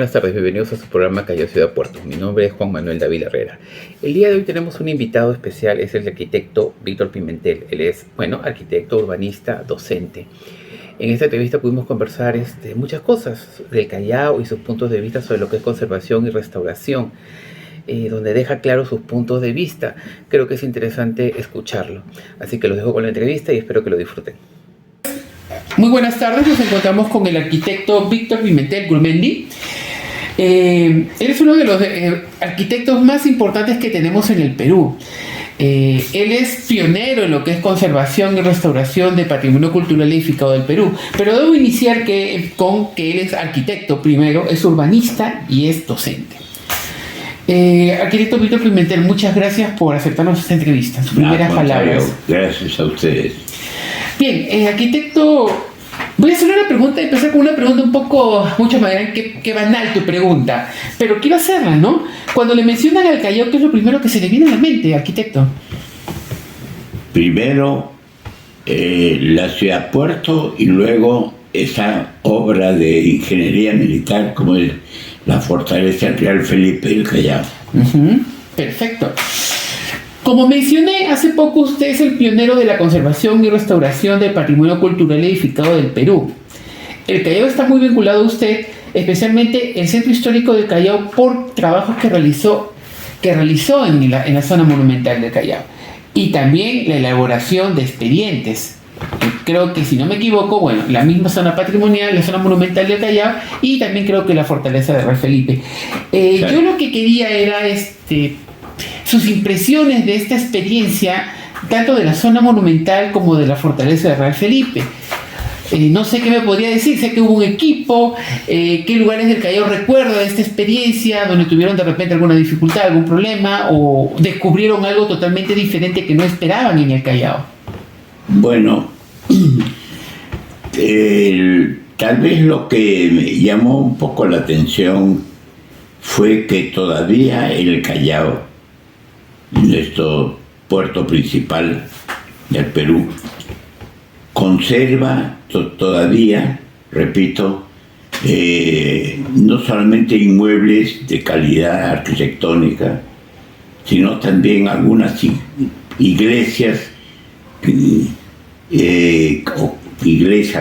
buenas tardes, bienvenidos a su programa Callao Ciudad Puerto. Mi nombre es Juan Manuel David Herrera. El día de hoy tenemos un invitado especial, es el arquitecto Víctor Pimentel. Él es, arquitecto, urbanista, docente. En esta entrevista pudimos conversar muchas cosas del Callao y sus puntos de vista sobre lo que es conservación y restauración, donde deja claro sus puntos de vista. Creo que es interesante escucharlo. Así que los dejo con la entrevista y espero que lo disfruten. Muy buenas tardes, nos encontramos con el arquitecto Víctor Pimentel Gurmendi. Él es uno de los arquitectos más importantes que tenemos en el Perú. Él es pionero en lo que es conservación y restauración de patrimonio cultural edificado del Perú. Pero debo iniciar con que él es arquitecto primero, es urbanista y es docente. Arquitecto Víctor Pimentel, muchas gracias por aceptarnos esta entrevista. En sus primeras palabras. Gracias a ustedes. Bien, arquitecto, voy a hacer empezar con una pregunta mucho más grande, que banal tu pregunta, pero quiero hacerla, ¿no? Cuando le mencionan al Callao, ¿qué es lo primero que se le viene a la mente, arquitecto? Primero, la ciudad puerto y luego esa obra de ingeniería militar como es la fortaleza Real Felipe del Callao. Perfecto. Como mencioné, hace poco usted es el pionero de la conservación y restauración del patrimonio cultural edificado del Perú. El Callao está muy vinculado a usted, especialmente el Centro Histórico del Callao, por trabajos que realizó en la zona monumental del Callao. Y también la elaboración de expedientes. Creo que, si no me equivoco, la misma zona patrimonial, la zona monumental del Callao, y también creo que la fortaleza de Real Felipe. Claro. Yo lo que quería era sus impresiones de esta experiencia, tanto de la zona monumental como de la fortaleza de Real Felipe. No sé qué me podría decir, sé que hubo un equipo, qué lugares del Callao recuerda de esta experiencia, donde tuvieron de repente alguna dificultad, algún problema, o descubrieron algo totalmente diferente que no esperaban en el Callao. Bueno, tal vez lo que me llamó un poco la atención fue que todavía el Callao, nuestro puerto principal del Perú, conserva todavía, repito, no solamente inmuebles de calidad arquitectónica, sino también algunas iglesias,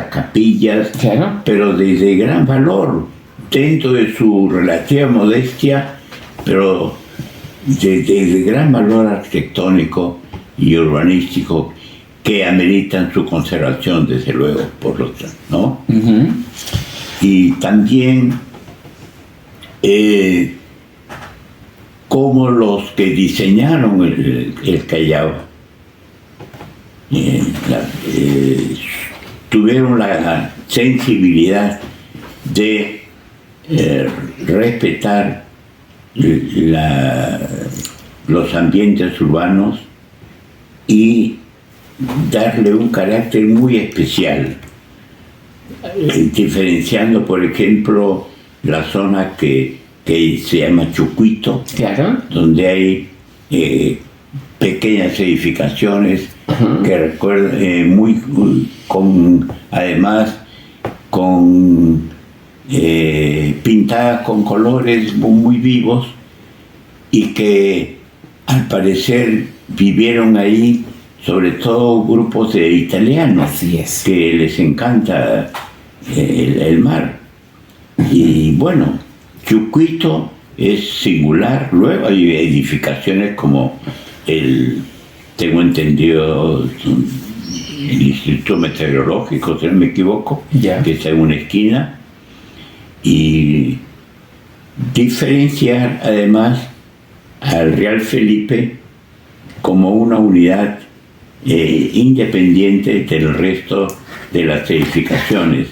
capillas, claro, pero de gran valor, dentro de su relativa modestia, pero de gran valor arquitectónico y urbanístico, que ameritan su conservación, desde luego, por lo tanto, ¿no? Y también como los que diseñaron el Callao tuvieron la sensibilidad de respetar los ambientes urbanos y darle un carácter muy especial, diferenciando, por ejemplo, la zona que se llama Chucuito, claro, donde hay pequeñas edificaciones que recuerdan además pintadas con colores muy vivos, y que al parecer vivieron ahí sobre todo grupos de italianos. Así es. Que les encanta el mar. Y bueno, Chucuito es singular. Luego hay edificaciones como tengo entendido, el Instituto Meteorológico, si no me equivoco, que está en una esquina. Y diferenciar además al Real Felipe como una unidad independiente del resto de las edificaciones.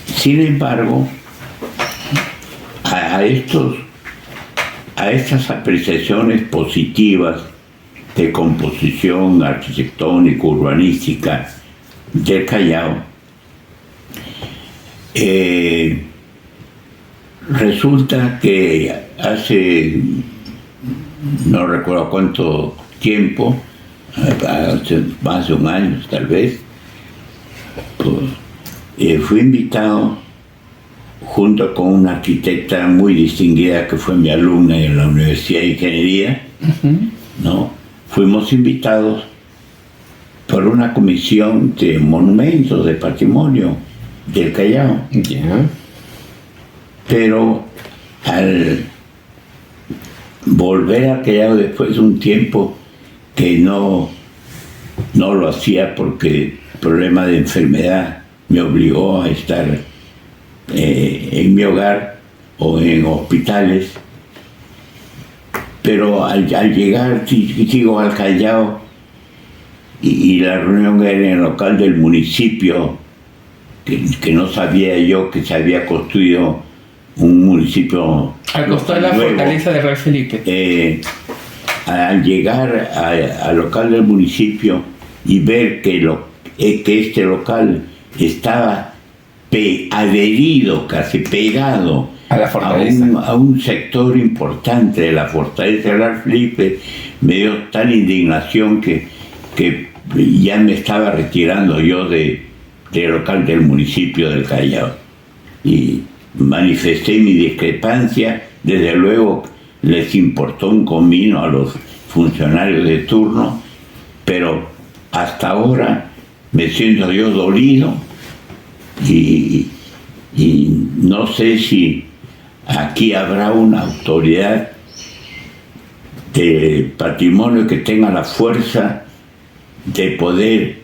Sin embargo, a estas apreciaciones positivas de composición arquitectónica, urbanística del Callao, resulta que hace, no recuerdo cuánto tiempo, hace más de un año tal vez, fui invitado junto con una arquitecta muy distinguida que fue mi alumna en la Universidad de Ingeniería, ¿no? Fuimos invitados por una comisión de monumentos, de patrimonio del Callao. Ya. Pero al volver al Callao después de un tiempo que no lo hacía porque el problema de enfermedad me obligó a estar en mi hogar o en hospitales, pero al llegar, digo, al Callao, y la reunión era en el local del municipio, que no sabía yo que se había construido un municipio Al costado de la nuevo. fortaleza de Real Felipe. Al llegar al local del municipio y ver que este local estaba adherido, casi pegado A la fortaleza. a un sector importante de la fortaleza de Real Felipe, me dio tal indignación que ya me estaba retirando yo del local del municipio del Callao. Y manifesté mi discrepancia. Desde luego les importó un comino a los funcionarios de turno, pero hasta ahora me siento yo dolido y no sé si aquí habrá una autoridad de patrimonio que tenga la fuerza de poder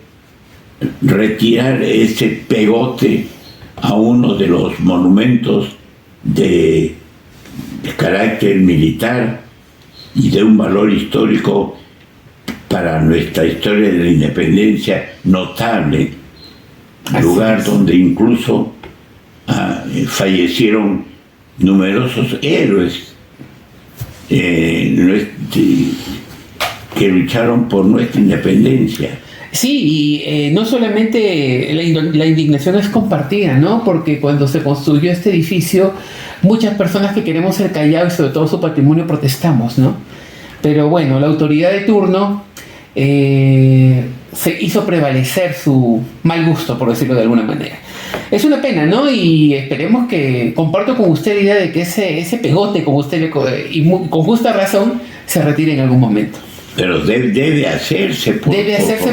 retirar ese pegote a uno de los monumentos de carácter militar y de un valor histórico para nuestra historia de la independencia notable, lugar donde incluso fallecieron numerosos héroes que lucharon por nuestra independencia. Sí, y no solamente la indignación es compartida, ¿no? Porque cuando se construyó este edificio, muchas personas que queremos el Callao y sobre todo su patrimonio protestamos, ¿no? Pero bueno, la autoridad de turno se hizo prevalecer su mal gusto, por decirlo de alguna manera. Es una pena, ¿no? Y esperemos que, comparto con usted la idea de que ese pegote, como usted y con justa razón, se retire en algún momento. Pero debe hacerse por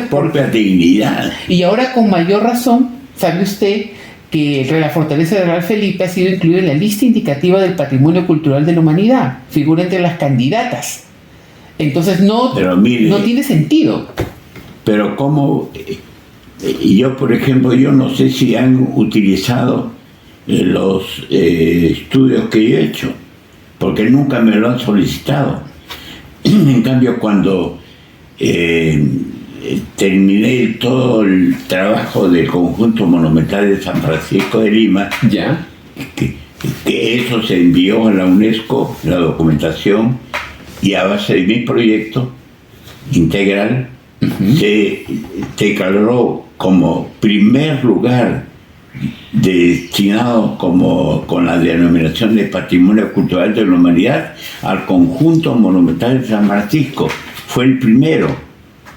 propia dignidad. Y ahora con mayor razón, sabe usted que la fortaleza de Real Felipe ha sido incluida en la lista indicativa del Patrimonio Cultural de la Humanidad. Figura entre las candidatas. Entonces no tiene sentido. Pero cómo... yo, por ejemplo, yo no sé si han utilizado los estudios que yo he hecho, porque nunca me lo han solicitado. En cambio, cuando terminé todo el trabajo del conjunto monumental de San Francisco de Lima, ¿ya? Que eso se envió a la UNESCO, la documentación, y a base de mi proyecto integral, se declaró como primer lugar destinado con la denominación de Patrimonio Cultural de la Humanidad al conjunto monumental de San Francisco. Fue el primero,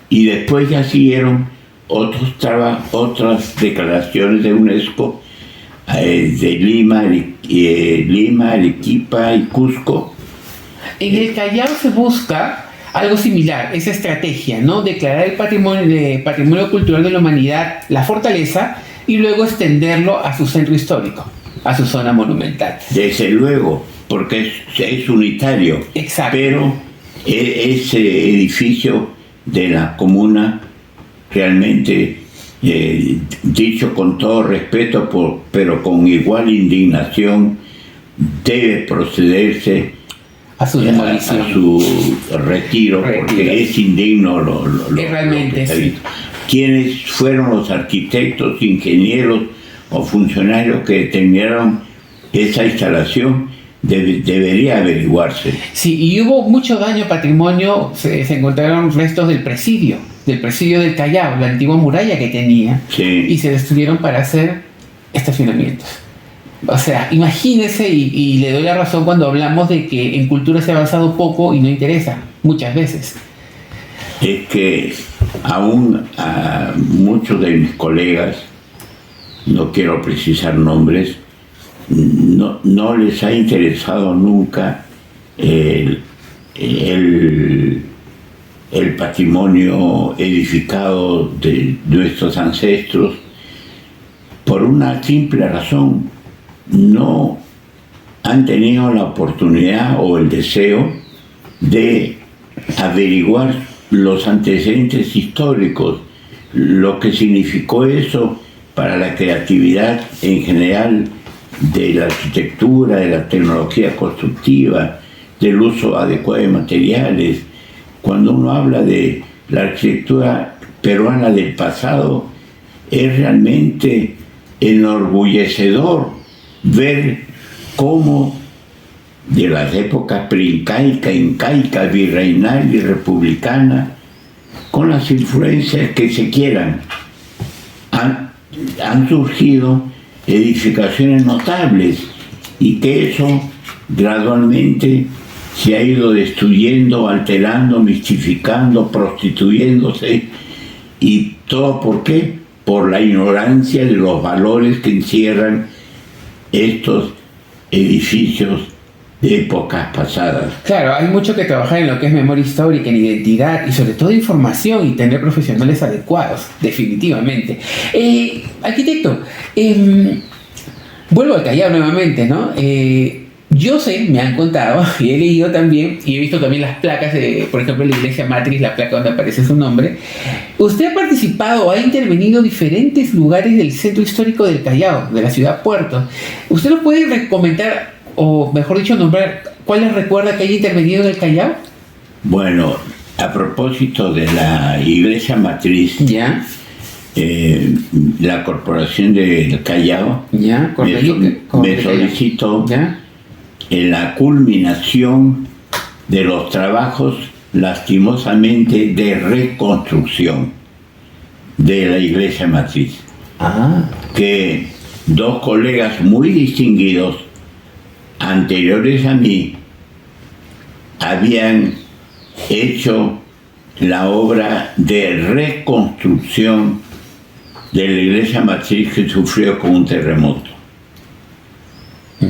y después ya siguieron otras declaraciones de UNESCO de Lima, Arequipa y Cusco. En el Callao se busca algo similar, esa estrategia, ¿no? Declarar el Patrimonio Cultural de la Humanidad, la fortaleza, y luego extenderlo a su centro histórico, a su zona monumental. Desde luego, porque es unitario. Exacto. Pero ese edificio de la comuna, realmente, dicho con todo respeto, pero con igual indignación, debe procederse a su demolición, a su retiro, porque es indigno lo realmente que sí. ¿Quiénes fueron los arquitectos, ingenieros o funcionarios que determinaron esa instalación? Debería averiguarse. Sí, y hubo mucho daño a patrimonio. Se encontraron restos del presidio del Callao, la antigua muralla que tenía, sí, y se destruyeron para hacer estacionamientos. O sea, imagínese, y le doy la razón cuando hablamos de que en cultura se ha avanzado poco y no interesa, muchas veces. Es que aún a muchos de mis colegas, no quiero precisar nombres, no les ha interesado nunca el patrimonio edificado de nuestros ancestros, por una simple razón: no han tenido la oportunidad o el deseo de averiguar los antecedentes históricos, lo que significó eso para la creatividad en general de la arquitectura, de la tecnología constructiva, del uso adecuado de materiales. Cuando uno habla de la arquitectura peruana del pasado, es realmente enorgullecedor ver cómo de las épocas preincaica, incaica, virreinal y republicana, con las influencias que se quieran, han surgido edificaciones notables, y que eso gradualmente se ha ido destruyendo, alterando, mistificando, prostituyéndose. ¿Y todo por qué? Por la ignorancia de los valores que encierran estos edificios de épocas pasadas. Claro, hay mucho que trabajar en lo que es memoria histórica, en identidad y sobre todo información, y tener profesionales adecuados, definitivamente. Arquitecto, vuelvo al Callao nuevamente, ¿no? Yo sé, me han contado, y he leído también, y he visto también las placas de, por ejemplo, la iglesia matriz, la placa donde aparece su nombre. Usted ha participado o ha intervenido en diferentes lugares del centro histórico del Callao, de la ciudad Puerto. ¿Usted nos puede comentar, o mejor dicho, nombrar cuáles recuerda que haya intervenido en el Callao? Bueno, a propósito de la iglesia matriz, ¿ya? La Corporación del Callao ¿ya? me solicitó, ¿ya? En la culminación de los trabajos, lastimosamente, de reconstrucción de la iglesia matriz. Que dos colegas muy distinguidos, anteriores a mí, habían hecho la obra de reconstrucción de la iglesia matriz, que sufrió con un terremoto.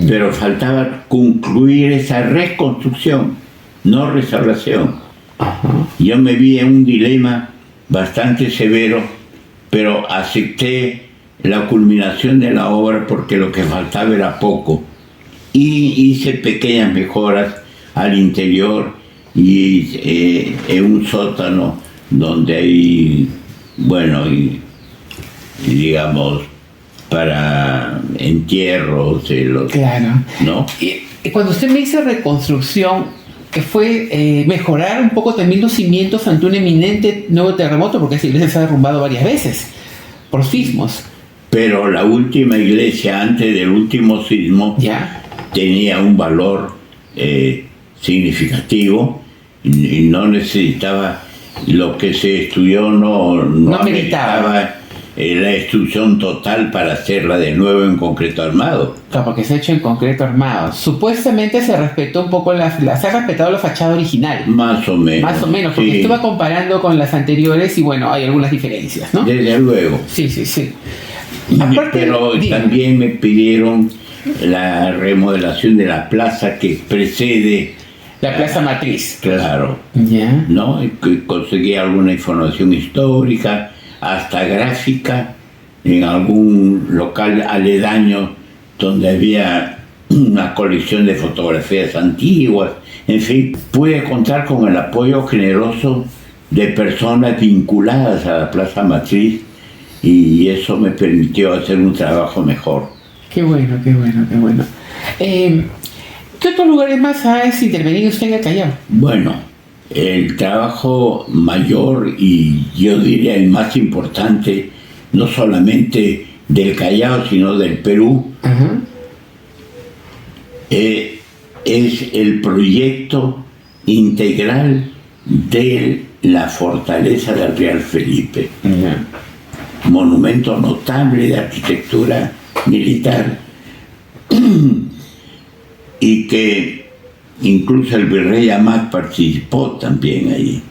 Pero faltaba concluir esa reconstrucción, no restauración. Yo me vi en un dilema bastante severo, pero acepté la culminación de la obra porque lo que faltaba era poco. Y hice pequeñas mejoras al interior y en un sótano donde hay, bueno, y digamos, para entierros, claro, ¿no? Y cuando usted me dice reconstrucción, que fue mejorar un poco también los cimientos ante un eminente nuevo terremoto, porque esa iglesia se ha derrumbado varias veces por sismos. Pero la última iglesia, antes del último sismo, ¿ya? Tenía un valor significativo y no necesitaba, lo que se estudió no meritaba la destrucción total para hacerla de nuevo en concreto armado. Claro, porque se ha hecho en concreto armado. Supuestamente se respetó un poco se ha respetado la fachada original. Más o menos. Más o menos, porque sí. estuve comparando con las anteriores y bueno, hay algunas diferencias, ¿no? Desde luego. Sí. Aparte, pero también me pidieron la remodelación de la plaza que precede la plaza matriz. Claro. Ya. ¿No? Conseguí alguna información histórica, hasta gráfica, en algún local aledaño donde había una colección de fotografías antiguas. En fin, pude contar con el apoyo generoso de personas vinculadas a la plaza matriz, y eso me permitió hacer un trabajo mejor. Qué bueno. ¿Qué otros lugares más ha intervenido usted en el Callao? Bueno, el trabajo mayor, y yo diría el más importante, no solamente del Callao, sino del Perú, es el proyecto integral de la fortaleza del Real Felipe. Monumento notable de arquitectura militar, y que incluso el virrey Amat participó también ahí.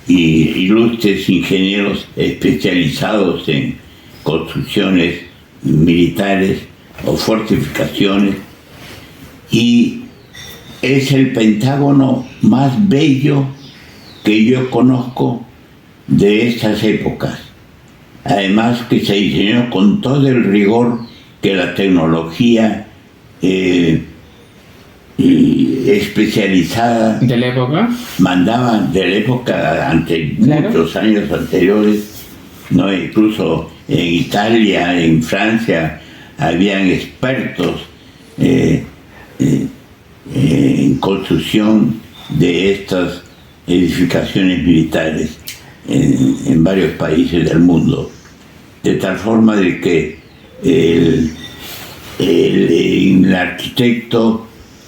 Y ilustres ingenieros especializados en construcciones militares o fortificaciones, y es el Pentágono más bello que yo conozco de estas épocas. Además que se diseñó con todo el rigor que la tecnología especializada de la época mandaba, de la época claro, muchos años anteriores, ¿no? Incluso en Italia, en Francia, habían expertos en construcción de estas edificaciones militares en varios países del mundo, de tal forma de que el arquitecto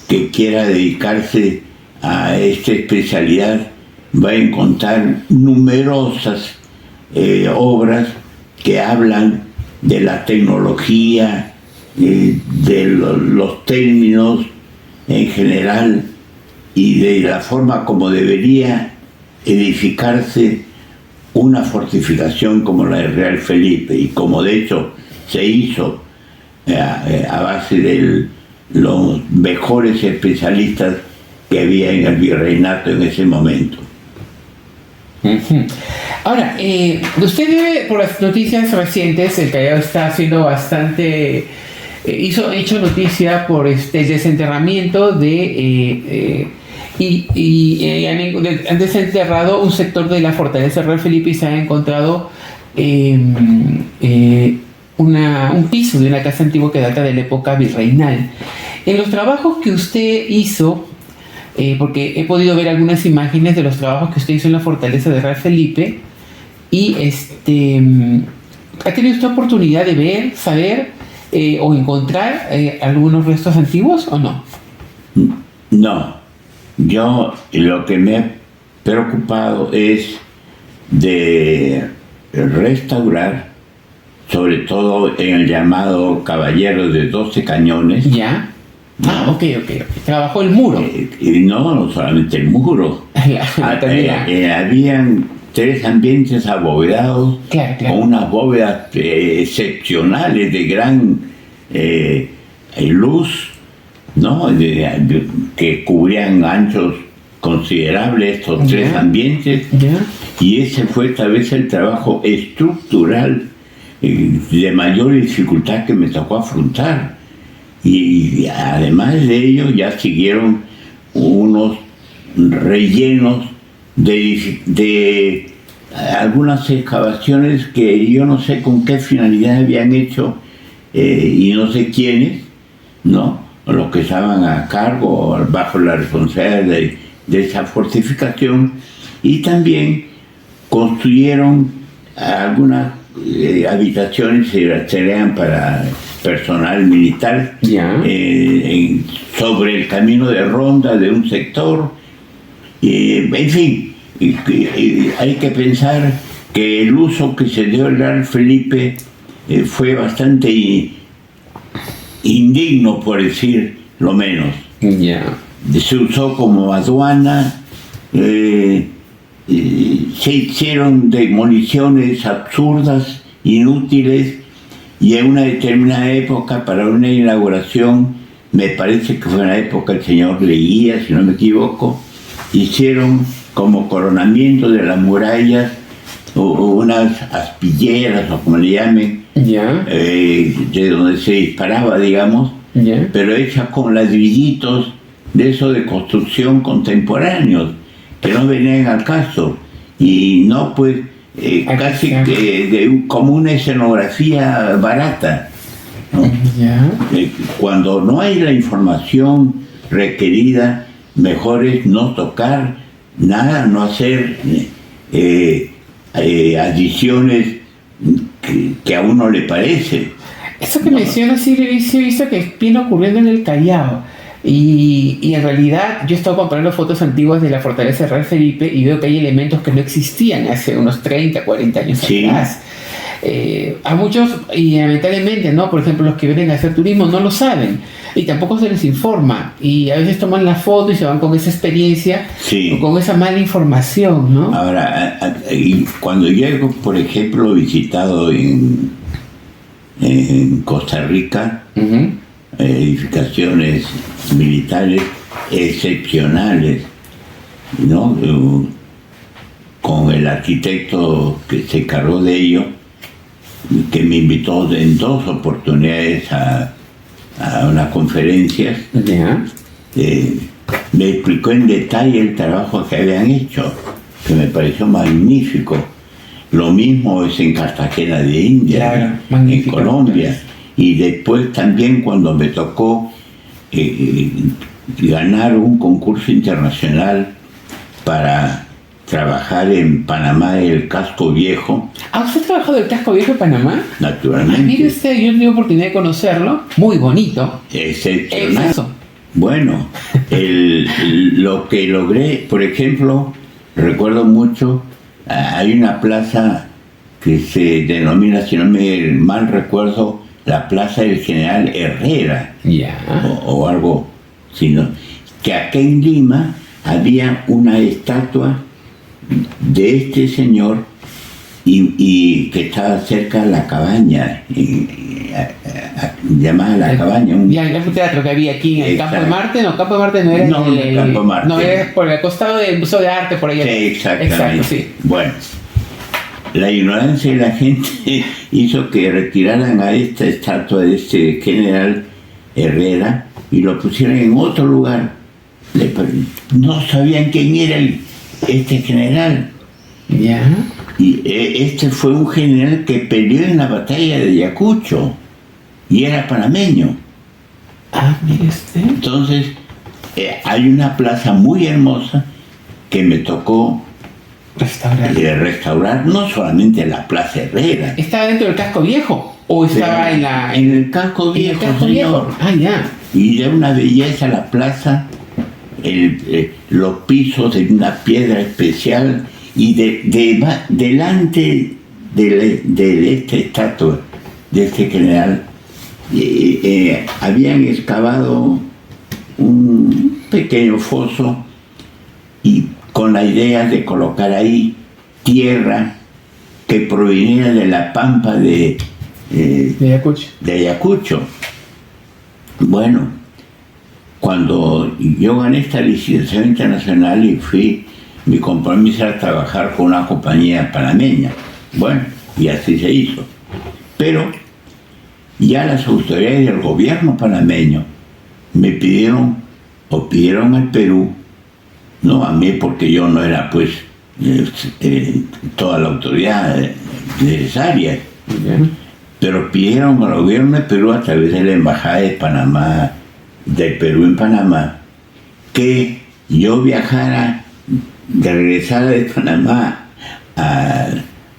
que quiera dedicarse a esta especialidad va a encontrar numerosas obras que hablan de la tecnología, de los términos en general y de la forma como debería edificarse una fortificación como la de Real Felipe, y como de hecho se hizo a base de los mejores especialistas que había en el virreinato en ese momento. Ahora, usted debe, por las noticias recientes, el Callao está haciendo bastante, hecho noticia por el desenterramiento han desenterrado un sector de la fortaleza Real Felipe y se ha encontrado un piso de una casa antigua que data de la época virreinal. En los trabajos que usted hizo, porque he podido ver algunas imágenes de los trabajos que usted hizo en la fortaleza de Real Felipe, y ¿ha tenido usted oportunidad de ver, saber o encontrar algunos restos antiguos o no? No, yo lo que me he preocupado es de restaurar, sobre todo en el llamado Caballero de 12 Cañones. Ya. Ah, ok. Trabajó el muro. No solamente el muro. Habían 3 ambientes abovedados, claro. Con unas bóvedas excepcionales de gran luz, ¿no? Que cubrían anchos considerables estos 3 ambientes. Y ese fue tal vez el trabajo estructural de mayor dificultad que me tocó afrontar. Y además de ello ya siguieron unos rellenos de algunas excavaciones que yo no sé con qué finalidad habían hecho y no sé quiénes, ¿no? Los que estaban a cargo bajo la responsabilidad de esa fortificación, y también construyeron algunas habitaciones que serían para personal militar sobre el camino de ronda de un sector. En fin, hay que pensar que el uso que se dio al Real Felipe fue bastante indigno, por decir lo menos. Se usó como aduana, se hicieron demoliciones absurdas, inútiles, y en una determinada época, para una inauguración, me parece que fue en la época del señor Leguía, si no me equivoco, hicieron como coronamiento de las murallas unas aspilleras, o como le llamen, de donde se disparaba, digamos, pero hechas con ladrillitos de eso de construcción contemporáneos, que no venían al caso, y no pues casi como una escenografía barata, ¿no? Cuando no hay la información requerida, mejor es no tocar nada, no hacer adiciones que a uno le parece. Eso que menciona, sí, he visto que viene ocurriendo en el Callao. Y en realidad yo he estado comparando fotos antiguas de la fortaleza de Real Felipe y veo que hay elementos que no existían hace unos 30, 40 años atrás. A muchos, y lamentablemente, ¿no? Por ejemplo, los que vienen a hacer turismo no lo saben y tampoco se les informa, y a veces toman la foto y se van con esa experiencia o con esa mala información, ¿no? Ahora, cuando yo, por ejemplo, he visitado en en Costa Rica, edificaciones militares excepcionales, ¿no? Con el arquitecto que se encargó de ello, que me invitó en 2 oportunidades a unas conferencias. Me explicó en detalle el trabajo que habían hecho, que me pareció magnífico. Lo mismo es en Cartagena de India, en Colombia. Y después también cuando me tocó ganar un concurso internacional para trabajar en Panamá, el Casco Viejo. ¿Usted ha trabajado en el Casco Viejo de Panamá? Naturalmente. Mire usted, yo tuve oportunidad de conocerlo. Muy bonito. Excepcional. Eso. Bueno, lo que logré, por ejemplo, recuerdo mucho, hay una plaza que se denomina, si no me mal recuerdo, la Plaza del General Herrera, o algo, sino que acá en Lima había una estatua de este señor y que estaba cerca de la cabaña, llamada La Cabaña. Un teatro que había aquí en el Campo de Marte. No, Campo de Marte no era. No, el Campo de Marte. No, era por el costado del Museo de Arte, por allá. Sí, exactamente. Exacto, sí. Bueno, la ignorancia de la gente hizo que retiraran a esta estatua de este general Herrera y lo pusieran en otro lugar. No sabían quién era este general. Y este fue un general que peleó en la batalla de Ayacucho y era panameño. Mire usted. Entonces, hay una plaza muy hermosa que me tocó restaurar, no solamente la Plaza Herrera. ¿Estaba dentro del Casco Viejo? ¿O estaba en el Casco Viejo, señor? Ya. Y de una belleza la plaza, los pisos de una piedra especial, y delante de esta estatua, de este general, habían excavado un pequeño foso y con la idea de colocar ahí tierra que proviniera de la pampa de Ayacucho. Bueno, cuando yo gané esta licitación internacional y mi compromiso era trabajar con una compañía panameña. Bueno, y así se hizo. Pero ya las autoridades del gobierno panameño me pidieron al Perú, no a mí porque yo no era pues toda la autoridad necesaria, pero pidieron al gobierno de Perú a través de la embajada de Panamá, del Perú en Panamá, que yo viajara, de regresar de Panamá a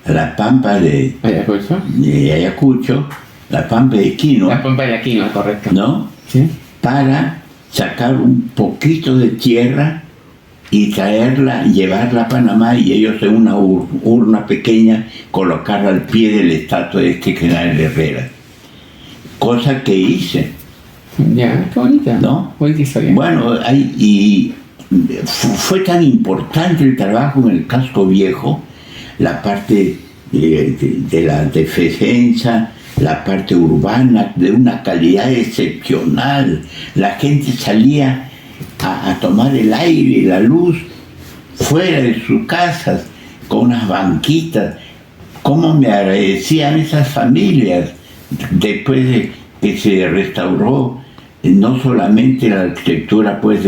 la pampa de Ayacucho, la pampa de Quino. La pampa de Aquino, correcto. ¿No? Sí. Para sacar un poquito de tierra y traerla, llevarla a Panamá y ellos en una urna pequeña colocarla al pie de la estatua de este general Herrera. Cosa que hice. Ya, qué bonita. ¿No? Bonita historia. Bueno, fue tan importante el trabajo en el Casco Viejo, la parte de la defensa, la parte urbana, de una calidad excepcional. La gente salía a tomar el aire y la luz fuera de sus casas, con unas banquitas. ¿Cómo me agradecían esas familias después de que se restauró no solamente la arquitectura pues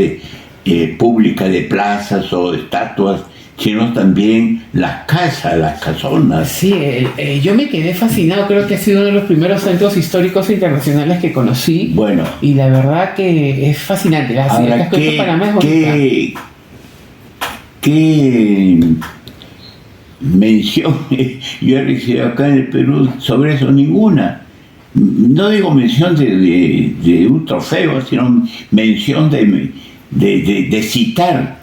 pública de plazas o estatuas, sino también las casas, las casonas? Sí, yo me quedé fascinado, creo que ha sido uno de los primeros centros históricos internacionales que conocí. Bueno. Y la verdad que es fascinante. Ahora, ¿qué mención yo he recibido acá en el Perú sobre eso? Ninguna. No digo mención de un trofeo, sino mención de citar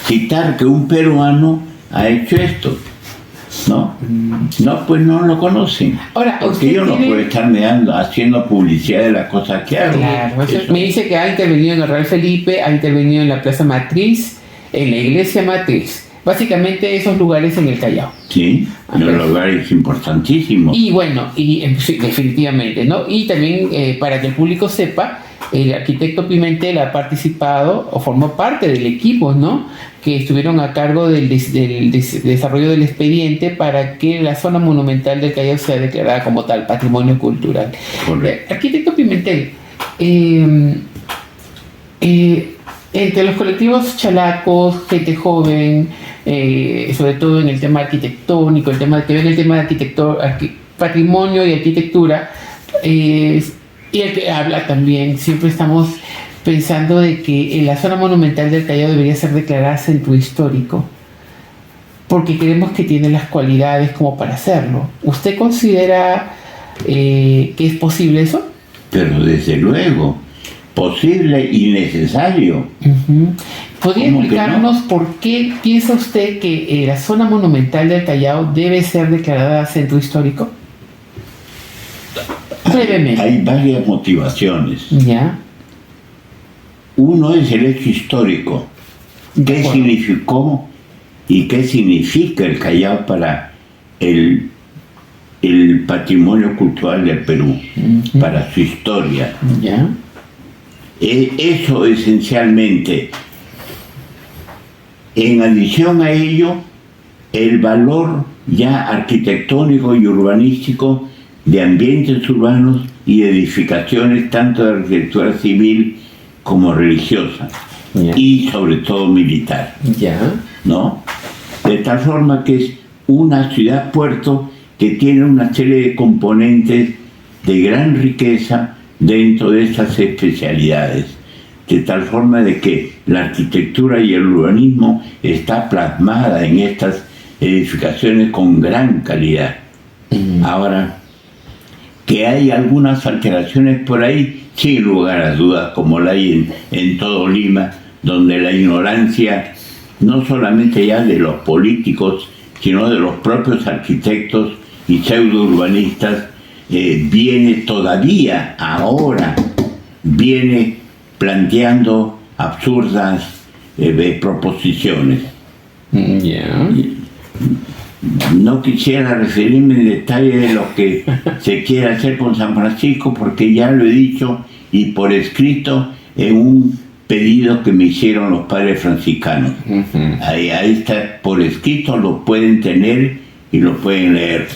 que un peruano ha hecho esto. ¿No? No, pues no lo conocen. Ahora, porque yo no puedo estarme haciendo publicidad de las cosas que hago. Claro, me dice que ha intervenido en el Real Felipe, ha intervenido en la Plaza Matriz, en la Iglesia Matriz, Básicamente esos lugares en el Callao. Sí, los lugares importantísimos. Y bueno, sí, definitivamente, ¿no? Y también para que el público sepa, el arquitecto Pimentel ha participado o formó parte del equipo, ¿no?, que estuvieron a cargo del desarrollo del expediente para que la zona monumental del Callao sea declarada como tal, patrimonio cultural. Arquitecto Pimentel, entre los colectivos chalacos, gente joven, sobre todo en el tema arquitectónico, que ven el tema de patrimonio y arquitectura, y el que habla también, siempre estamos pensando de que la zona monumental del Callao debería ser declarada centro histórico, porque creemos que tiene las cualidades como para hacerlo. ¿Usted considera que es posible eso? Pero desde luego, posible y necesario. ¿Podría explicarnos por qué piensa usted que la zona monumental del Callao debe ser declarada centro histórico? Brevemente. Hay varias motivaciones. ¿Ya? Uno es el hecho histórico. ¿Qué significó y qué significa el Callao para el patrimonio cultural del Perú, para su historia? ¿Ya? Eso esencialmente. En adición a ello, el valor ya arquitectónico y urbanístico de ambientes urbanos y edificaciones tanto de arquitectura civil como religiosa, y sobre todo militar, ¿no? De tal forma que es una ciudad-puerto que tiene una serie de componentes de gran riqueza dentro de estas especialidades, de tal forma de que la arquitectura y el urbanismo está plasmada en estas edificaciones con gran calidad. Ahora, que hay algunas alteraciones por ahí, sin lugar a dudas, como la hay en todo Lima, donde la ignorancia, no solamente ya de los políticos, sino de los propios arquitectos y pseudo-urbanistas, viene todavía ahora, viene planteando absurdas proposiciones. No quisiera referirme en detalle de lo que se quiere hacer con San Francisco, porque ya lo he dicho y por escrito en un pedido que me hicieron los padres franciscanos. Ahí está por escrito, lo pueden tener y lo pueden leer.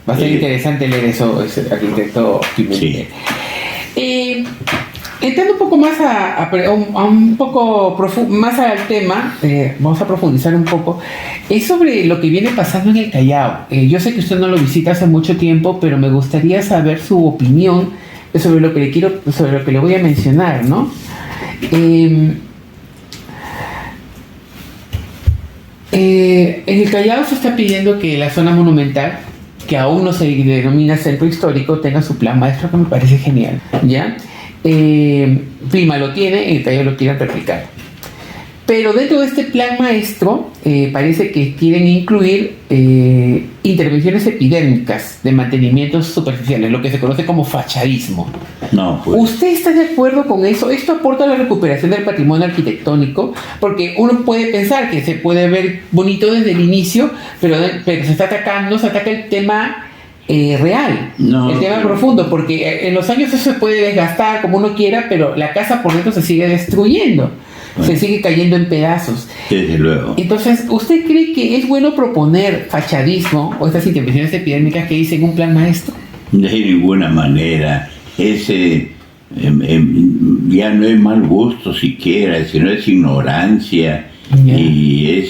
Va a ser interesante leer eso, ese arquitecto Pimentel. Sí. Entrando un poco más más al tema, vamos a profundizar un poco, es sobre lo que viene pasando en el Callao. Yo sé que usted no lo visita hace mucho tiempo, pero me gustaría saber su opinión sobre lo que le voy a mencionar, ¿no? En el Callao se está pidiendo que la zona monumental, que aún no se denomina centro histórico, tenga su plan maestro, que me parece genial, ¿ya? Lima lo tiene, el Callao lo quieren replicar. Pero dentro de este plan maestro parece que quieren incluir intervenciones epidémicas de mantenimientos superficiales, lo que se conoce como fachadismo. No, pues. ¿Usted está de acuerdo con eso? ¿Esto aporta a la recuperación del patrimonio arquitectónico? Porque uno puede pensar que se puede ver bonito desde el inicio, pero se ataca el tema real, el tema profundo, porque en los años eso se puede desgastar como uno quiera, pero la casa por dentro se sigue destruyendo. Se sigue cayendo en pedazos. Desde luego. Entonces, ¿usted cree que es bueno proponer fachadismo o estas intervenciones epidémicas que dicen un plan maestro? De ninguna manera. Ese ya no es mal gusto siquiera, sino es ignorancia. Y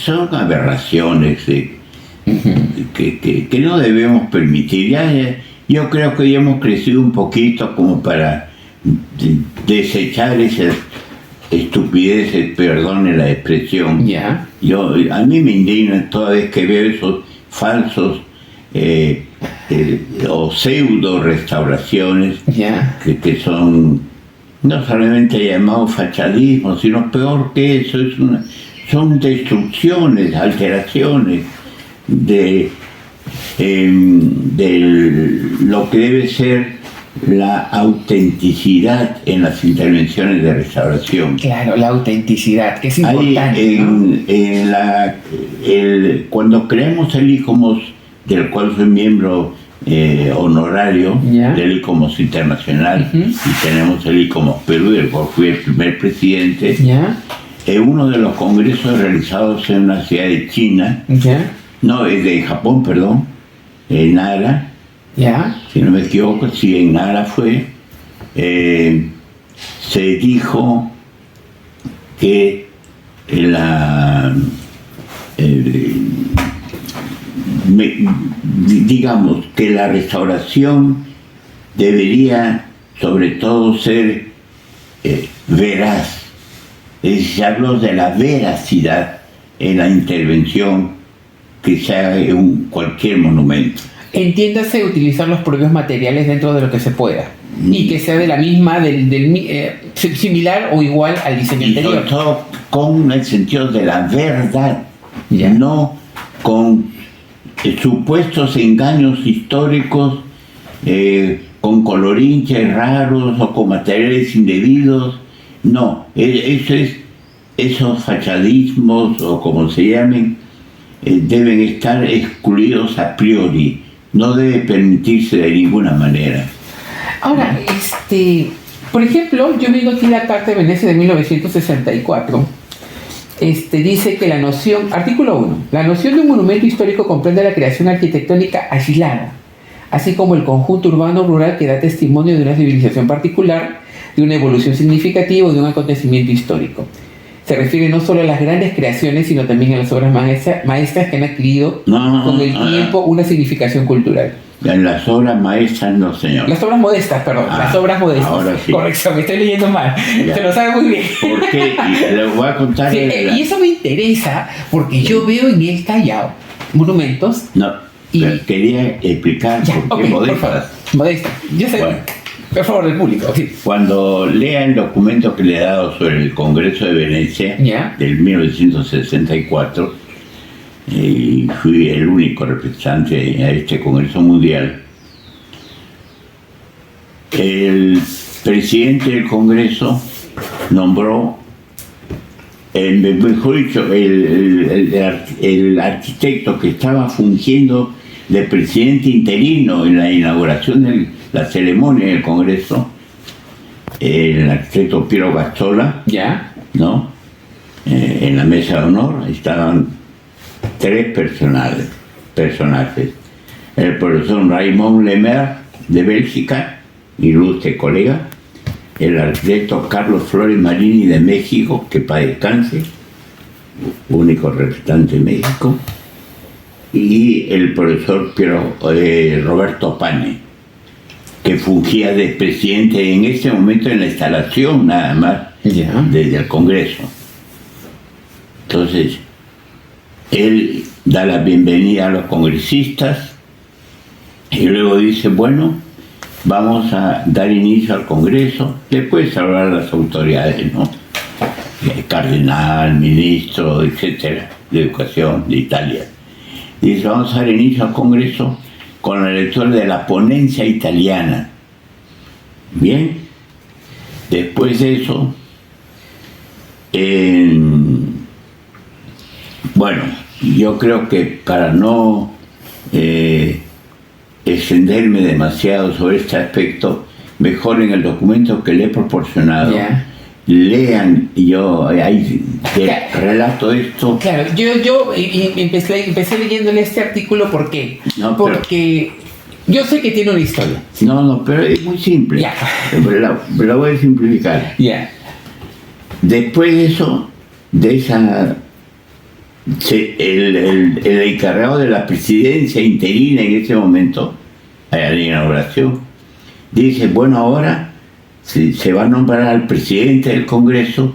son aberraciones que no debemos permitir. Yo creo que ya hemos crecido un poquito como para desechar esas estupideces, perdone la expresión. A mí me indigna toda vez que veo esos falsos o pseudo restauraciones que son no solamente llamados fachadismo, sino peor que eso, son destrucciones, alteraciones de lo que debe ser la autenticidad en las intervenciones de restauración. Claro, la autenticidad, que es Hay importante, ¿no? cuando creamos el ICOMOS, del cual soy miembro honorario Ya. del ICOMOS Internacional, Ujú. y tenemos el ICOMOS Perú, del cual fui el primer presidente, Ya, en uno de los congresos realizados en una ciudad de China, ya, no, es de Japón, perdón, en Nara, ya, si no me equivoco, sí, en Nara fue, se dijo que digamos que la restauración debería sobre todo ser veraz. Es decir, se habló de la veracidad en la intervención que se haga en cualquier monumento. entiéndase utilizar los propios materiales dentro de lo que se pueda y que sea de la misma, similar o igual al diseño Y sobre anterior. todo con el sentido de la verdad, Ya. no con supuestos engaños históricos, con colorinches raros o con materiales indebidos. No, esos fachadismos o como se llamen, deben estar excluidos a priori. No debe permitirse de ninguna manera. Ahora, por ejemplo, yo viendo aquí la Carta de Venecia de 1964, dice que la noción, artículo 1, la noción de un monumento histórico comprende la creación arquitectónica aislada, así como el conjunto urbano rural que da testimonio de una civilización particular, de una evolución significativa o de un acontecimiento histórico. Se refiere no solo a las grandes creaciones, sino también a las obras maestras que han adquirido con el tiempo una significación cultural. En las obras maestras no, señor. Las obras modestas, perdón, las obras modestas. Ahora sí. Corrección, me estoy leyendo mal. Ya. Se lo sabe muy bien. Porque les voy a contar. Sí, y eso me interesa porque yo veo en el Callao monumentos. No, Y- pero quería explicar Ya, por qué ok, por favor. modestas. Modestas. Yo sé. Bueno. Por favor, del público. Sí. Cuando lea el documento que le he dado sobre el Congreso de Venecia Ya. del 1964, y fui el único representante a este Congreso Mundial, el presidente del Congreso nombró, mejor dicho, el arquitecto que estaba fungiendo de presidente interino en la inauguración de la ceremonia del Congreso, el arquitecto Piero Gastola, Ya. ¿no? En la mesa de honor estaban tres personajes. El profesor Raymond Lemaire, de Bélgica, ilustre colega, el arquitecto Carlos Flores Marini, de México, que para descanse, único representante de México, y el profesor Roberto Pane, que fungía de presidente en ese momento en la instalación nada más Ya. desde el Congreso. Entonces, él da la bienvenida a los congresistas y luego dice, bueno, vamos a dar inicio al Congreso. Después hablar a las autoridades, ¿no? El cardenal, ministro, etcétera, de Educación de Italia. Dice, vamos a dar inicio al Congreso con la lectura de la ponencia italiana. Bien, después de eso, bueno, yo creo que para no extenderme demasiado sobre este aspecto, mejor en el documento que le he proporcionado, Ya. lean, yo ahí relato esto. Claro, yo empecé leyéndole este artículo, ¿por qué? No, pero- Porque yo sé que tiene una historia. No, pero es muy simple. Ya. La voy a simplificar. Ya. Después de eso, el encargado de la presidencia interina en ese momento, a la inauguración, dice, bueno, ahora se va a nombrar al presidente del Congreso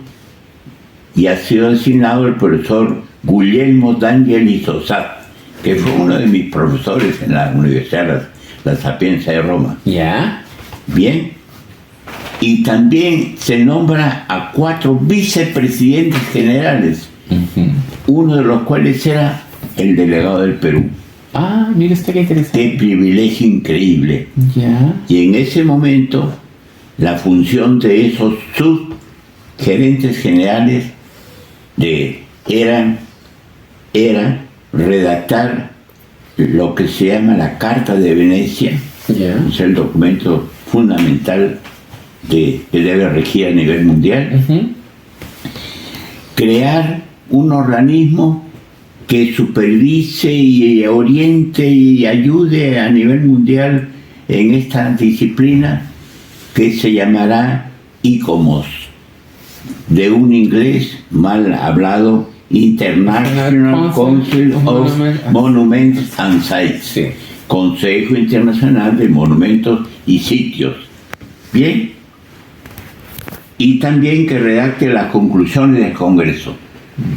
y ha sido designado el profesor Guglielmo D'Angeli Sosa, que fue uno de mis profesores en la Universidad La Sapienza de Roma. Ya. Bien. Y también se nombra a 4 vicepresidentes generales, uno de los cuales era el delegado del Perú. Ah, mire usted qué interesante. Qué privilegio increíble. Ya. Y en ese momento, la función de esos subgerentes generales era redactar lo que se llama la Carta de Venecia, Ya. es el documento fundamental que debe regir a nivel mundial, Ujú. crear un organismo que supervise y oriente y ayude a nivel mundial en esta disciplina que se llamará ICOMOS, de un inglés mal hablado, International Council of Monuments and Sites, Sí. Consejo Internacional de Monumentos y Sitios. Bien, y también que redacte las conclusiones del Congreso.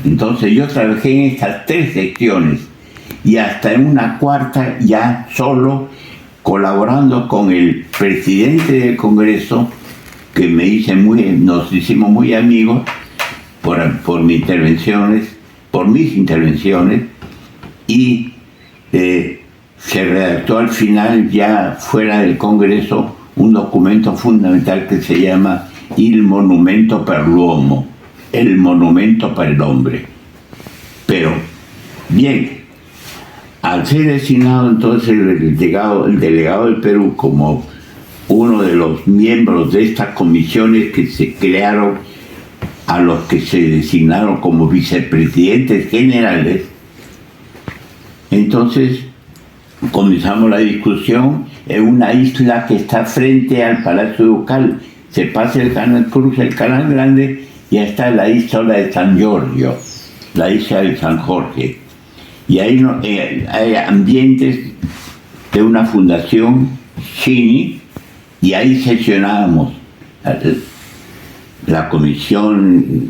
Entonces yo trabajé en estas 3 secciones y hasta en una cuarta ya solo, colaborando con el presidente del Congreso, que nos hicimos muy amigos por mis intervenciones, y se redactó al final, ya fuera del Congreso, un documento fundamental que se llama Il Monumento per l'Uomo, el monumento para el hombre. Pero, bien, al ser designado entonces el delegado del Perú como uno de los miembros de estas comisiones que se crearon, a los que se designaron como vicepresidentes generales, entonces comenzamos la discusión en una isla que está frente al Palacio Ducal. Se pasa cruza el Canal Grande y está la isla de San Giorgio, la isla de San Jorge. Y ahí hay ambientes de una fundación Cini, y ahí sesionábamos la comisión,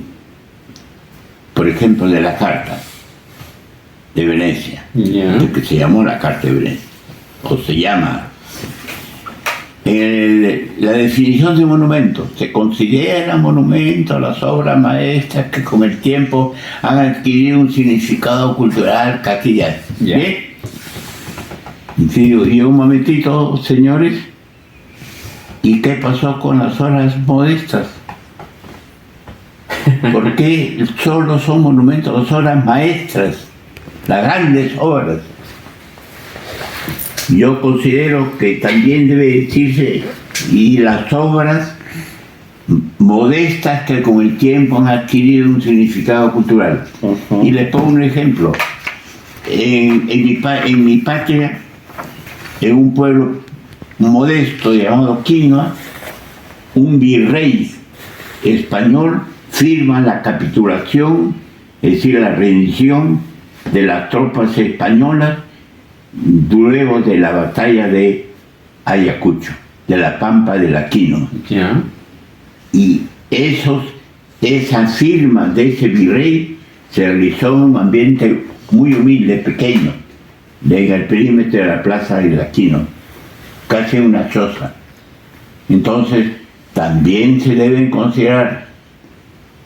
por ejemplo, de la Carta de Venecia, Ya. que se llamó la Carta de Venecia, o se llama. La definición de monumento: se considera monumento las obras maestras que con el tiempo han adquirido un significado cultural castellano. Ya. ¿Bien? Sí, y un momentito, señores, ¿y qué pasó con las obras modestas? ¿Por qué solo son monumentos las obras maestras, las grandes obras? Yo considero que también debe decirse, y las obras modestas que con el tiempo han adquirido un significado cultural. Ujú. Y les pongo un ejemplo. En mi patria, en un pueblo modesto llamado Quinoa, un virrey español firma la capitulación, es decir, la rendición de las tropas españolas luego de la batalla de Ayacucho, de la Pampa de la Quinoa. Ya. Y esa firma de ese virrey se realizó en un ambiente muy humilde, pequeño, en el perímetro de la plaza de la Quinoa, casi una choza. Entonces, también se deben considerar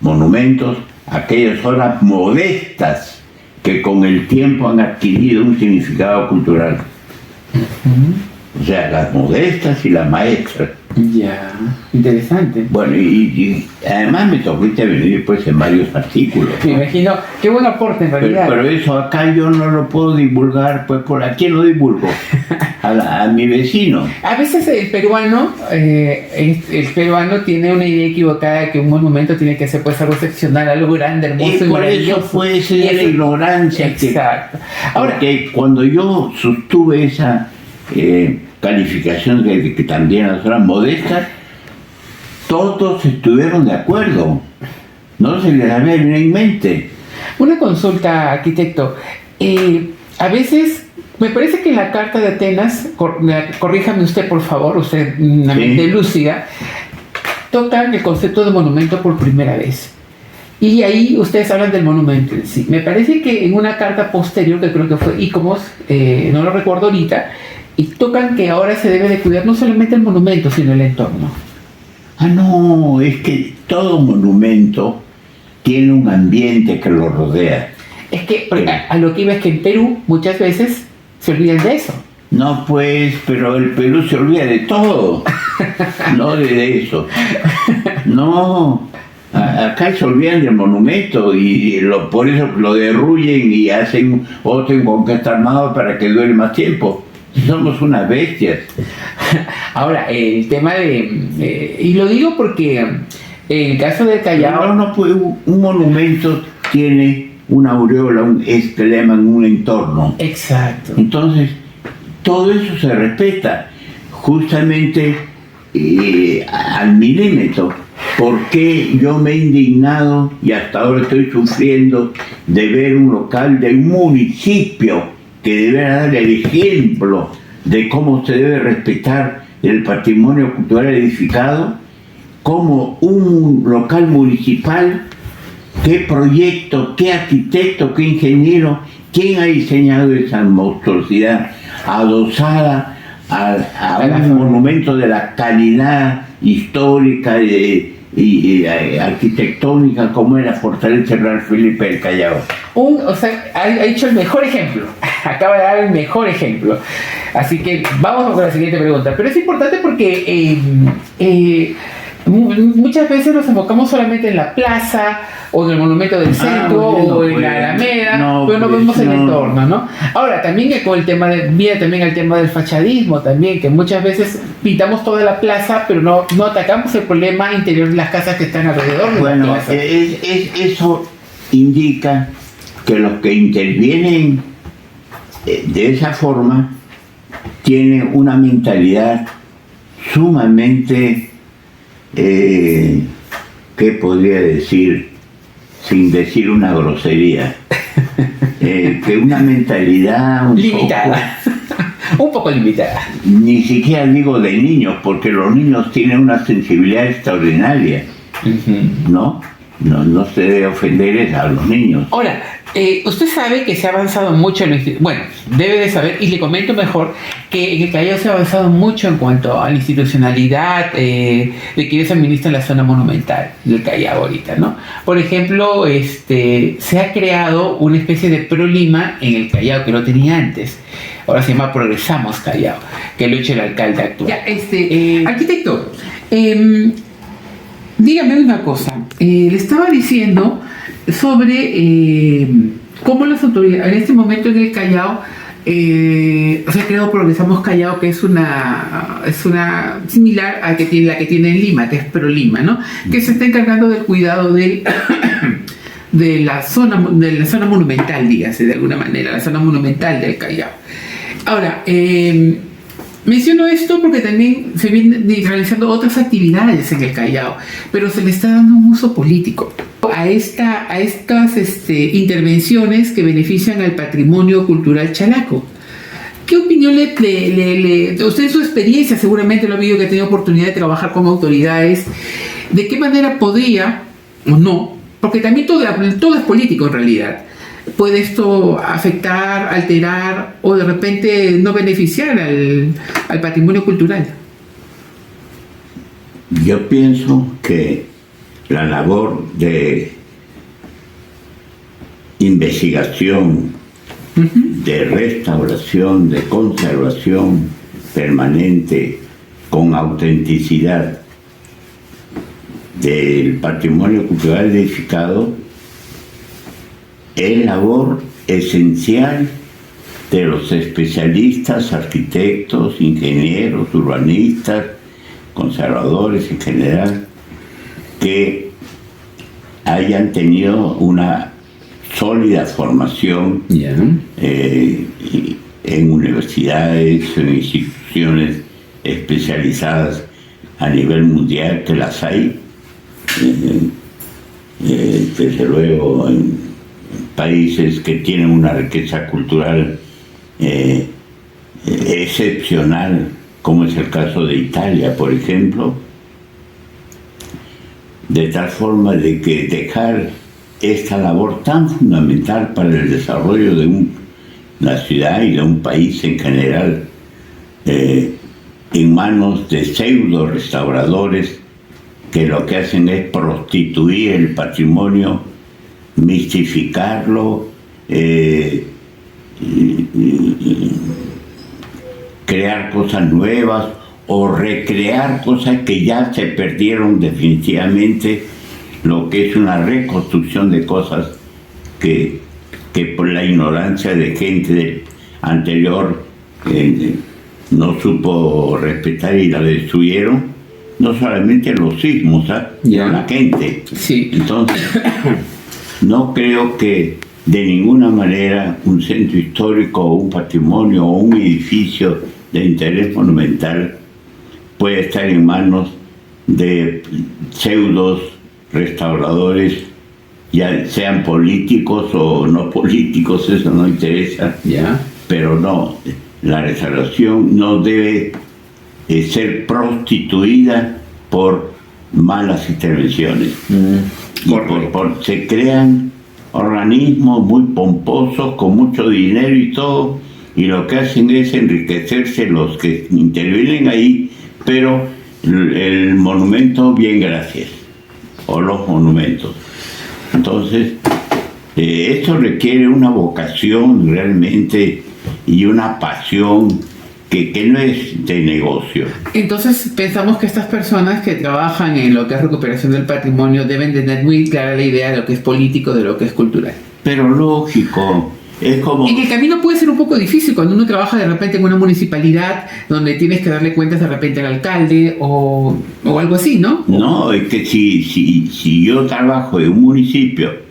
monumentos aquellas obras modestas que con el tiempo han adquirido un significado cultural. O sea, las modestas y las maestras. Ya. Interesante. Bueno, y además me tocó intervenir pues en varios artículos, Me ¿no? imagino, qué buen aporte en realidad. Pero eso acá yo no lo puedo divulgar, pues ¿por aquí lo divulgo? A mi vecino. A veces el peruano tiene una idea equivocada de que un monumento tiene que ser pues algo excepcional, algo grande, hermoso Y y por maravilloso. eso puede ser Y la ignorancia. Exacto. Ahora, Porque cuando yo sostuve esa calificación de que también las obras modestas, todos estuvieron de acuerdo. No se les había venido en mente. una consulta, arquitecto. A veces, me parece que en la Carta de Atenas, corríjame usted por favor, usted una mente lúcida, tocan el concepto de monumento por primera vez. Y ahí ustedes hablan del monumento en sí. Me parece que en una carta posterior, que creo que fue ICOMOS, no lo recuerdo ahorita, y tocan que ahora se debe de cuidar no solamente el monumento, sino el entorno. Ah, no, es que todo monumento tiene un ambiente que lo rodea. Es que a lo que iba es que en Perú muchas veces se olvidan de eso. No, pues, pero el Perú se olvida de todo, no de eso. No, acá se olvidan del monumento y por eso lo derruyen y hacen otro en conquista armado para que dure más tiempo. Somos unas bestias. Ahora, el tema de... y lo digo porque en el caso del Callao... No puede, un monumento tiene una aureola, es que le llaman un entorno. Exacto. Entonces, todo eso se respeta, justamente al milímetro. ¿Por qué yo me he indignado y hasta ahora estoy sufriendo de ver un local de un municipio que debe dar el ejemplo de cómo se debe respetar el patrimonio cultural edificado, como un local municipal? ¿Qué proyecto, qué arquitecto, qué ingeniero, quién ha diseñado esa monstruosidad adosada a un monumento de la calidad histórica y arquitectónica como era Fortaleza Real Felipe del Callao? Ha hecho el mejor ejemplo. Acaba de dar el mejor ejemplo. Así que vamos con la siguiente pregunta. Pero es importante porque muchas veces nos enfocamos solamente en la plaza o en el monumento del centro o en la Alameda, pero no vemos el entorno, ¿no? Ahora, también con el tema viene también el tema del fachadismo también, que muchas veces pintamos toda la plaza, pero no atacamos el problema interior de las casas que están alrededor de la plaza. Eso indica que los que intervienen de esa forma tienen una mentalidad sumamente, ¿qué podría decir? Sin decir una grosería, que una mentalidad limitada, un poco limitada. Ni siquiera digo de niños, porque los niños tienen una sensibilidad extraordinaria, ¿no? No se debe ofender a los niños. Ahora, usted sabe que se ha avanzado mucho bueno, debe de saber, y le comento mejor, que en el Callao se ha avanzado mucho en cuanto a la institucionalidad de quienes administran la zona monumental del Callao ahorita, ¿no? Por ejemplo, se ha creado una especie de ProLima en el Callao que no tenía antes. Ahora se llama Progresamos Callao, que lo ha hecho el alcalde actual. Ya, arquitecto, dígame una cosa. Le estaba diciendo sobre cómo las autoridades, en este momento en el Callao, se ha creado Progresamos Callao, que es una similar a la que tiene en Lima, que es ProLima, ¿no? Que se está encargando del cuidado de la zona monumental, dígase de alguna manera, la zona monumental del Callao. Ahora, menciono esto porque también se vienen realizando otras actividades en el Callao, pero se le está dando un uso político a estas intervenciones que benefician al patrimonio cultural chalaco. ¿Qué opinión usted en su experiencia seguramente lo ha visto, que ha tenido oportunidad de trabajar con autoridades, de qué manera podría o no, porque también todo es político en realidad, puede esto afectar, alterar o de repente no beneficiar al patrimonio cultural? Yo pienso que la labor de investigación, de restauración, de conservación permanente, con autenticidad del patrimonio cultural edificado, es labor esencial de los especialistas, arquitectos, ingenieros, urbanistas, conservadores en general, que hayan tenido una sólida formación en universidades, en instituciones especializadas a nivel mundial, que las hay, desde luego en países que tienen una riqueza cultural excepcional, como es el caso de Italia, por ejemplo, de tal forma de que dejar esta labor tan fundamental para el desarrollo de una ciudad y de un país en general en manos de pseudo restauradores que lo que hacen es prostituir el patrimonio, mistificarlo, crear cosas nuevas o recrear cosas que ya se perdieron definitivamente, lo que es una reconstrucción de cosas que por la ignorancia de gente anterior no supo respetar y la destruyeron, no solamente los sismos, Ya. la gente. Sí. Entonces, no creo que de ninguna manera un centro histórico o un patrimonio o un edificio de interés monumental puede estar en manos de pseudos restauradores, ya sean políticos o no políticos, eso no interesa, Ya. pero no, la restauración no debe ser prostituida por malas intervenciones. Y se crean organismos muy pomposos, con mucho dinero y todo, y lo que hacen es enriquecerse los que intervienen ahí, pero el monumento, bien, gracias, o los monumentos. Entonces, esto requiere una vocación realmente y una pasión que no es de negocio. Entonces pensamos que estas personas que trabajan en lo que es recuperación del patrimonio deben tener muy clara la idea de lo que es político, de lo que es cultural. Pero lógico, es como... En el camino puede ser un poco difícil cuando uno trabaja de repente en una municipalidad donde tienes que darle cuentas de repente al alcalde o algo así, ¿no? No, es que si yo trabajo en un municipio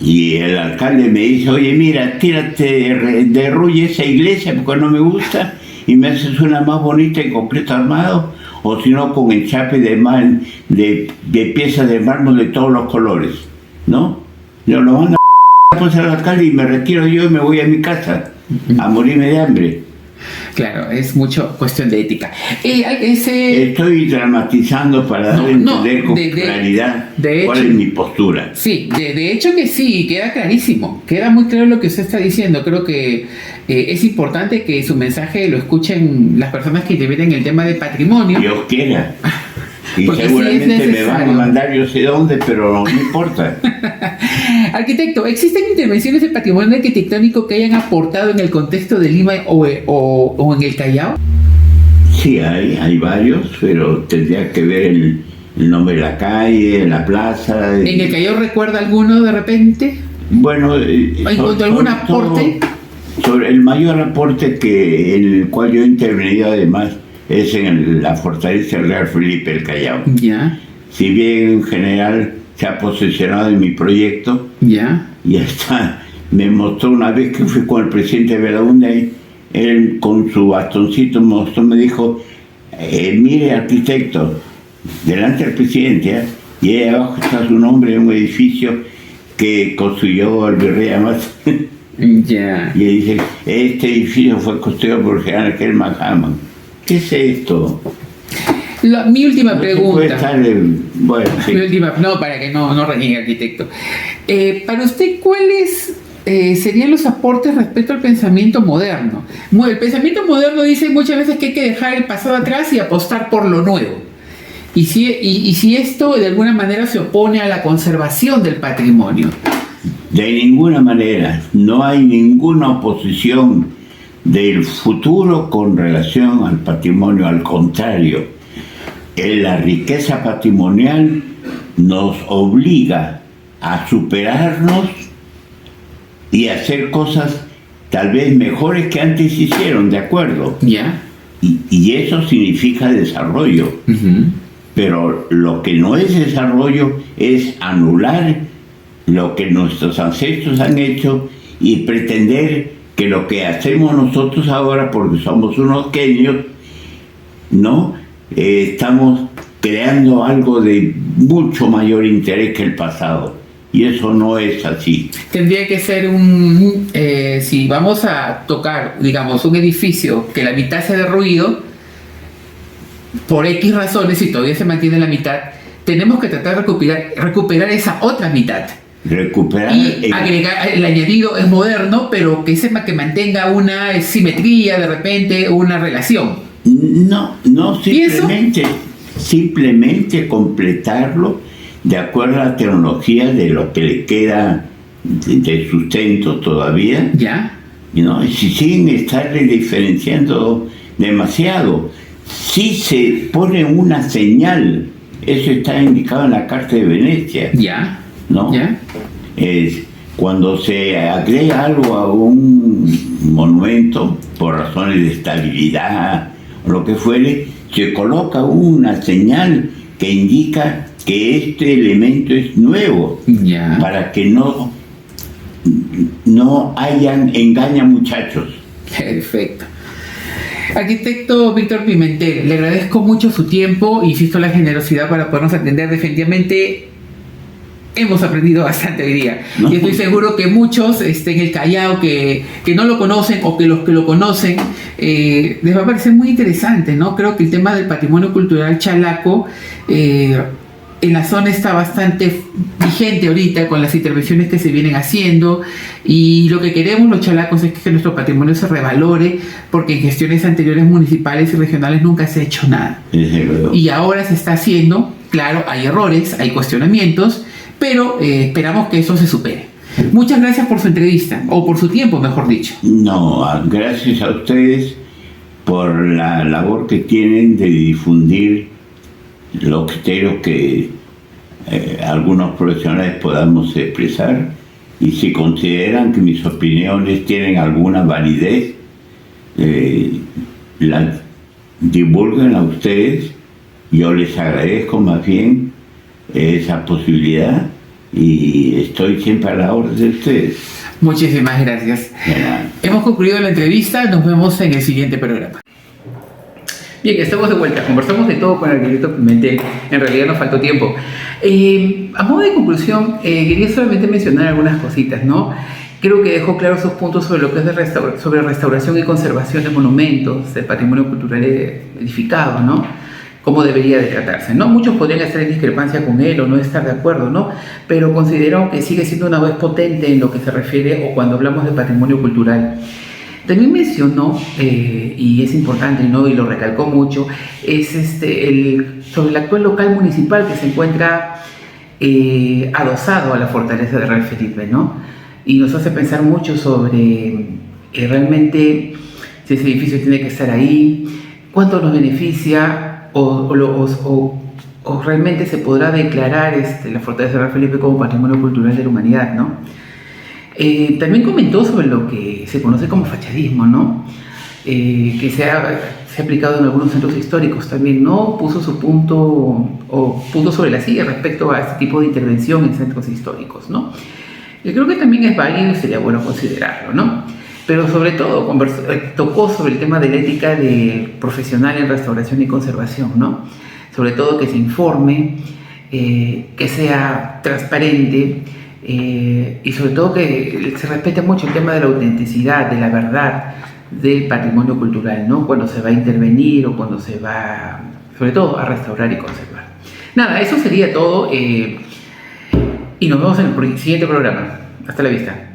y el alcalde me dice, oye, mira, tírate, derruye esa iglesia porque no me gusta y me haces una más bonita en concreto armado, o si no con enchape de piezas de mármol de todos los colores, ¿no? Yo lo mando pues al alcalde y me retiro yo y me voy a mi casa a morirme de hambre. Claro, es mucho cuestión de ética. Estoy dramatizando para dar a entender con claridad cuál es mi postura. Sí, de hecho que sí, queda clarísimo, queda muy claro lo que usted está diciendo. Creo que es importante que su mensaje lo escuchen las personas que intervienen en el tema de patrimonio. Dios quiera. Y porque seguramente sí es me van a mandar yo sé dónde, pero no importa. Arquitecto, ¿existen intervenciones de patrimonio arquitectónico que hayan aportado en el contexto de Lima o en el Callao? Sí, hay varios, pero tendría que ver el nombre de la calle, la plaza. ¿En el Callao recuerda alguno de repente? Bueno, ¿Encontró algún aporte? Sobre el mayor aporte en el cual yo he intervenido además es en la fortaleza del Real Felipe el Callao. Ya. Si bien en general se ha posesionado en mi proyecto, Ya. y hasta me mostró una vez que fui con el presidente de Belaúnde, él con su bastoncito me dijo, mire arquitecto, delante del presidente, y ahí abajo está su nombre en un edificio que construyó el virrey Amasa. Ya. Y dice, este edificio fue construido por el general Kelman Hammond. ¿Qué es esto? Mi última No pregunta. puede estar bueno, sí. Mi última, no, para que no reniegue, arquitecto. Para usted, ¿cuáles serían los aportes respecto al pensamiento moderno? El pensamiento moderno dice muchas veces que hay que dejar el pasado atrás y apostar por lo nuevo. Y si esto de alguna manera se opone a la conservación del patrimonio. De ninguna manera, no hay ninguna oposición del futuro con relación al patrimonio, al contrario, la riqueza patrimonial nos obliga a superarnos y a hacer cosas tal vez mejores que antes hicieron, ¿de acuerdo? Ya. Y eso significa desarrollo. Pero lo que no es desarrollo es anular lo que nuestros ancestros han hecho y pretender que lo que hacemos nosotros ahora, porque somos unos genios, ¿no? Estamos creando algo de mucho mayor interés que el pasado. Y eso no es así. Tendría que ser si vamos a tocar, digamos, un edificio que la mitad se ha derruido, por X razones, y todavía se mantiene la mitad, tenemos que tratar de recuperar esa otra mitad. Y agregar, el añadido es moderno, pero que mantenga una simetría, de repente, una relación. No, simplemente completarlo de acuerdo a la tecnología de lo que le queda de sustento todavía. Ya. ¿no? Y si siguen estarle diferenciando demasiado, si se pone una señal, eso está indicado en la Carta de Venecia, Ya. ¿no? Ya. Es cuando se agrega algo a un monumento por razones de estabilidad o lo que fuere, se coloca una señal que indica que este elemento es nuevo, Ya. para que no hayan engaña muchachos. Perfecto. Arquitecto Víctor Pimentel, le agradezco mucho su tiempo, insisto, la generosidad para podernos atender. Definitivamente hemos aprendido bastante hoy día. No. Y estoy seguro que muchos en el Callao que no lo conocen, o que los que lo conocen, les va a parecer muy interesante, ¿no? Creo que el tema del patrimonio cultural chalaco en la zona está bastante vigente ahorita con las intervenciones que se vienen haciendo, y lo que queremos los chalacos es que nuestro patrimonio se revalore, porque en gestiones anteriores municipales y regionales nunca se ha hecho nada. Desde luego. Y ahora se está haciendo. Claro, hay errores, hay cuestionamientos, pero esperamos que eso se supere. Muchas gracias por su entrevista, o por su tiempo, mejor dicho. No, gracias a ustedes por la labor que tienen de difundir los criterios que algunos profesionales podamos expresar, y si consideran que mis opiniones tienen alguna validez, la divulguen a ustedes. Yo les agradezco más bien esa posibilidad, y estoy siempre a la orden de ustedes. Muchísimas gracias. De nada. Hemos concluido la entrevista, nos vemos en el siguiente programa. Bien, estamos de vuelta, conversamos de todo con el arquitecto Pimentel, en realidad nos faltó tiempo. A modo de conclusión, quería solamente mencionar algunas cositas, ¿no? Creo que dejó claros sus puntos sobre lo que es sobre restauración y conservación de monumentos, del patrimonio cultural edificado, ¿no? Cómo debería de tratarse, ¿no? Muchos podrían estar en discrepancia con él o no estar de acuerdo, ¿no? Pero considero que sigue siendo una voz potente en lo que se refiere, o cuando hablamos de patrimonio cultural. También mencionó, y es importante, ¿no?, y lo recalcó mucho, es sobre el actual local municipal que se encuentra adosado a la fortaleza de Real Felipe, ¿no? Y nos hace pensar mucho sobre realmente si ese edificio tiene que estar ahí, cuánto nos beneficia, o realmente se podrá declarar la fortaleza de Real Felipe como patrimonio cultural de la humanidad, ¿no? También comentó sobre lo que se conoce como fachadismo, ¿no? Que se ha aplicado en algunos centros históricos también, ¿no? Puso su punto, o punto sobre la silla respecto a este tipo de intervención en centros históricos, ¿no? Yo creo que también es válido y sería bueno considerarlo, ¿no? Pero sobre todo tocó sobre el tema de la ética del profesional en restauración y conservación, ¿no? Sobre todo que se informe, que sea transparente, y sobre todo que se respete mucho el tema de la autenticidad, de la verdad del patrimonio cultural, ¿no? Cuando se va a intervenir, o cuando se va, sobre todo, a restaurar y conservar. Nada, eso sería todo, y nos vemos en el siguiente programa. Hasta la vista.